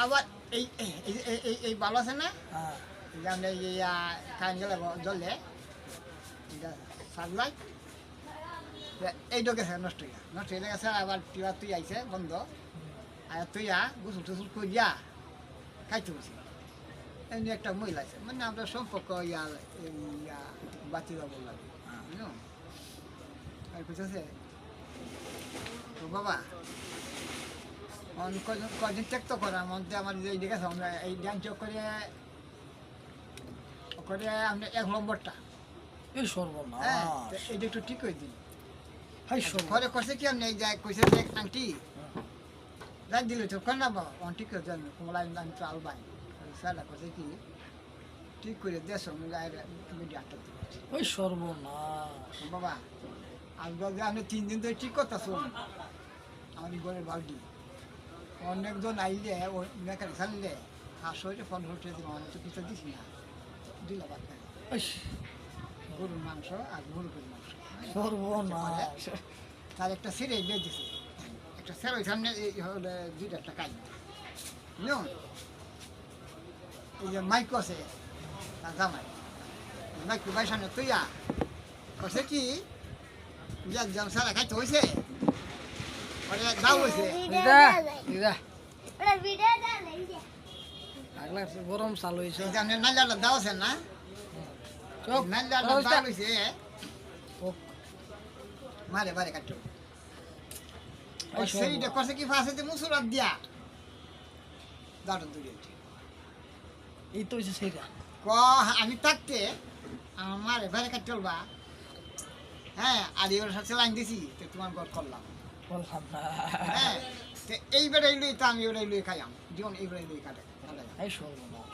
আবার এই এই ভালো আছে না হ্যাঁ এই যে আমরা এই কারেন্ট গেলে জ্বললে সাপ্লাই এইটা গেছে নষ্ট হয়ে গেছে আবার টিয়া তুই আইছে বন্ধ আর তুই গুসল টুসুল করিয়া খাইতে বসি এমনি একটা মহিলা আছে মানে আমরা সম্পর্ক বাতি দেবো লাগে বুঝলো আর বুঝেছে তো বাবা কদিন ত্যাক্ত করার মধ্যে আমার যে দিকে আমরা এই ডান্স করে আমরা 1 নম্বরটা এই সর্বনাশ হ্যাঁ এইটা একটু ঠিক করে দিন হাই সর্ব ঘরে করছে কি আমি যাই কইছে যে আন্টি যাই দিলে তো কেন বাবা আন্টি কে জানি কমলা আমি তো আলবাই সারা করছে কি ঠিক করে দেশ আমি ডাক্তার দিচ্ছি ওই সর্বনাশ বাবা আজ আমি 3 দিন ধরে ঠিক করতেছো আমার ঘরের বাড়ি অনেকজন আইলে ওই মেকানিক ছাড়লে 500-1500 দিন অনেক তো কিছু দিস না দিল বাদ ইস, গরুর মাংস আর মুরগির মাংস সর্বনাশ তার একটা সিরে বেয়ে দিছে একটা সের ওই সামনে হলে 2টা একটা কাজ বুঝলেন এই যে মাইক আছে তার জামাই মাইক ভাই সামনে তুইয়া কছে কি যে জন সারা খাইতে হয়েছে ওরে দাও হয়েছে দিদা দিদা আগলা গরম চালু হয়েছে এই যে আপনি নাইলাটা দাও আছেন না চোখ নাইলাটা দাও হয়েছে মারে বারে কাটো সেইটা কছে কি ফাঁসেতে মুসুরাত দিয়া দাঁড়ান দূরে এই তো হয়েছে সেইটা আমি থাকতে আমার এবারে কাটতে চলবা হ্যাঁ আর এবার সাথে লাইন দিছি তো তোমার ঘর করলাম বললাম না হ্যাঁ তো এইবারে লুই তো আমি এবারে লুই খাইয়াম জীবন এইবারে লুই কাটে এই সর্বনাশ